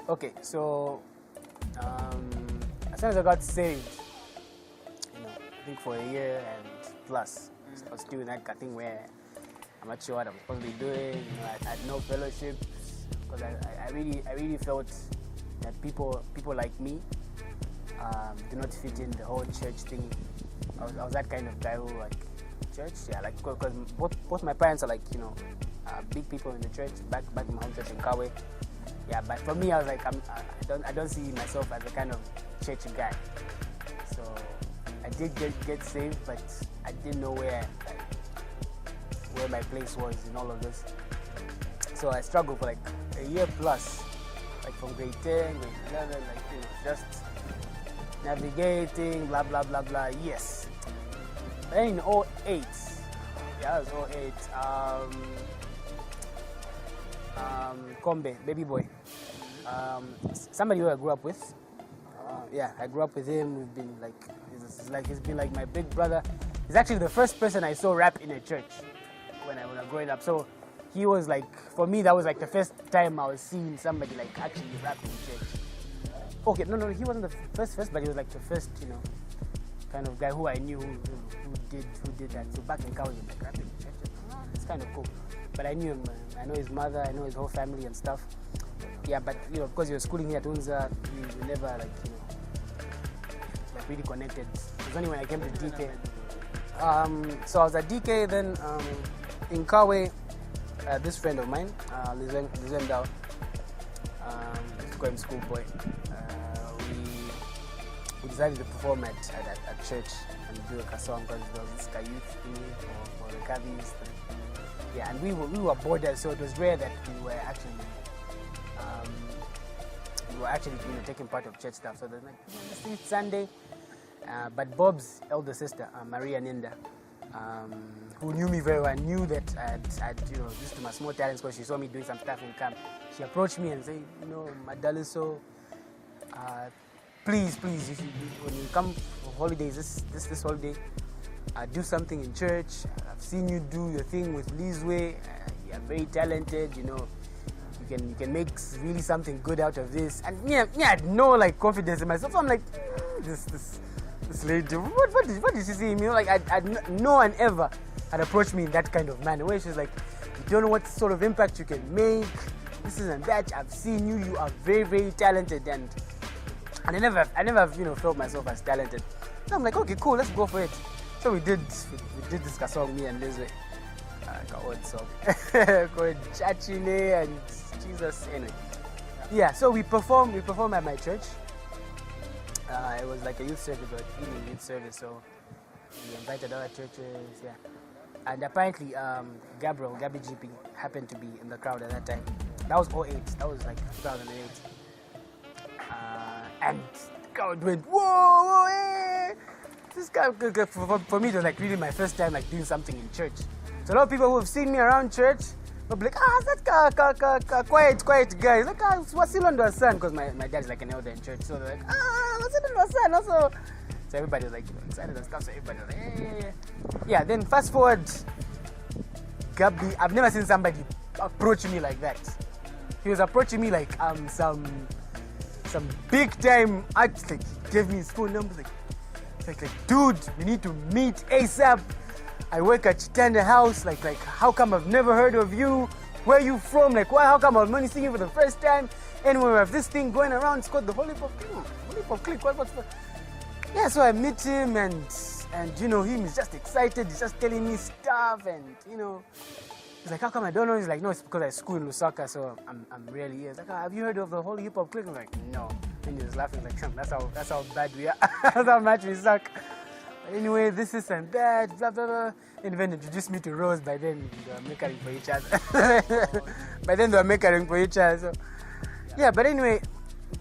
Okay, so as soon as I got saved, I think for a year and plus, I was doing that thing where I'm not sure what I'm supposed to be doing. I had no fellowships because I really felt that people like me do not fit in the whole church thing. I was that kind of guy who like church, because both my parents are like big people in the church back in my home church in Kawe. Yeah, but for me, I was like, I don't see myself as a kind of church guy. So I did get saved, but I didn't know where my place was in all of this. So I struggled for like a year plus, like from grade 10, grade 11, just navigating, blah blah blah blah. Yes. Then in 08, yeah, it was 08. Kombe, baby boy. Somebody who I grew up with. I grew up with him. We've been he's been like my big brother. He's actually the first person I saw rap in a church when I was growing up. So he was like, for me, that was like the first time I was seeing somebody like actually rap in church. Okay, no, he wasn't the first, but he was like the first, kind of guy who I knew who did that. So back in college, like rapping in church, it's kind of cool. But I knew him. I know his mother. I know his whole family and stuff. Yeah, but because he was schooling here at Unza, we never really connected. It was only when I came to DK. So I was at DK then in Kawe. This friend of mine, Lizendao, used to call him schoolboy. We decided to perform at church and do a song because there was this youth thing for the Kavis. Yeah, and we were boarders, so it was rare that we were actually taking part of church stuff. So there's like this Sunday, but Bob's elder sister, Maria Ninda, who knew me very well, knew that I'd used to my small talents because she saw me doing some stuff in camp. She approached me and said, Madaliso, please, when you come for holidays, this holiday, do something in church. I've seen you do your thing with Lizwe. You're very talented, you can make really something good out of this. And I had no confidence in myself. So I'm like, this lady, what did she see in me? No one ever had approached me in that kind of manner, where she's like, you don't know what sort of impact you can make. This and that. I've seen you. You are very, very talented, and I never felt myself as talented. So I'm like, okay, cool, let's go for it. So we did this song, me and Lizwe. Old song called Chachile and Jesus. Anyway, yeah. So we performed at my church. It was like a youth service, or evening youth service. So we invited other churches. Yeah, and apparently Gabby GP happened to be in the crowd at that time. That was 08. That was like 2008. And the crowd went, whoa, hey! This guy, for me, it was like really my first time doing something in church. So a lot of people who have seen me around church will be like, that quiet guy. He's like, what's still under the sun? Because my dad is like an elder in church. So they're like, what's still under the sun also? So everybody was like excited and stuff. So everybody was like, hey. Yeah, then fast forward, Gabby, I've never seen somebody approach me like that. He was approaching me like some big time act. Like, he gave me his phone number. Like, dude, we need to meet ASAP. I work at Chitanda House. Like, how come I've never heard of you? Where are you from? Like, why? How come I'm only seeing you for the first time? Anyway, we have this thing going around. It's called the Holy Pop Click. What's yeah, so I meet him and him is just excited. He's just telling me stuff and he's like, how come I don't know? He's like, no, it's because I school in Lusaka, so I'm really here. He's like, have you heard of the Holy Hip Hop Click? I'm like, no. And he was laughing like, that's how bad we are. That's how much we suck. But anyway, this is and that, blah blah blah. And then introduced me to Rose. By then they were makering for each other. So yeah, but anyway,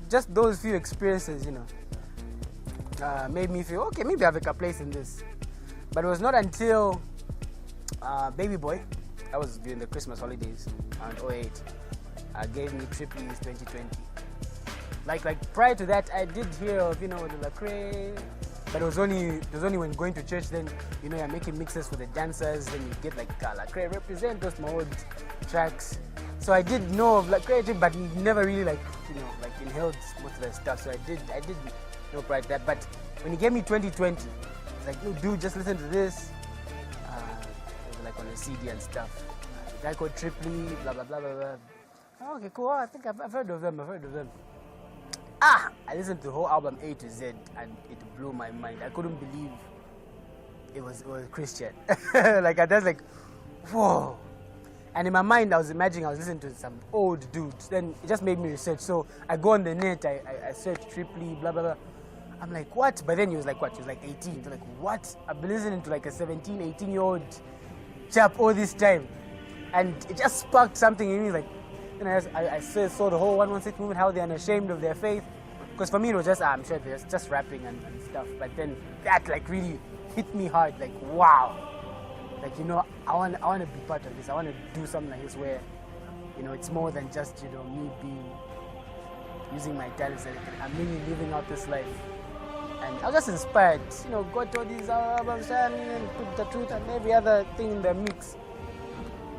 just those few experiences, made me feel okay. Maybe I have a place in this. But it was not until Baby Boy, that was during the Christmas holidays around 08, gave me Tripley's 2020. Like prior to that, I did hear of the Lacrae, but it was only when going to church. Then you're making mixes for the dancers. Then you get Lacrae represent those my old tracks. So I did know of Lacrae, but never really inhaled most of the stuff. So I did no pride that. But when he gave me 2020, it's like, no, dude, just listen to this. It was like on a CD and stuff. A guy called Triply, blah blah blah blah blah. Oh, okay, cool. I think I've heard of them. I listened to the whole album A to Z, and it blew my mind. I couldn't believe it was Christian. Like I was like, whoa. And in my mind, I was imagining I was listening to some old dudes. Then it just made me research. So I go on the net, I search Triply, blah blah blah. I'm like, what? But then he was like, what? He was like 18. They're like, what? I've been listening to like a 17, 18-year-old chap all this time. And it just sparked something in me. Like, you know, I saw the whole 116 movement, how they're unashamed of their faith. Because for me, it was just, I'm sure they're just rapping and stuff. But then that like really hit me hard. Like, wow. Like, you know, I want to be part of this. I want to do something like this where, you know, it's more than just, you know, me using my talents. I'm really living out this life. And I was just inspired, you know, got all these albums and put the truth and every other thing in the mix.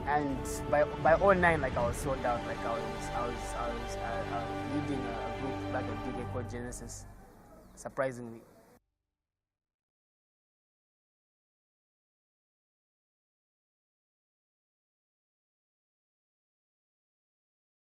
And by 2009, like I was sold out. Like I was leading a group back at DK called Genesis, surprisingly.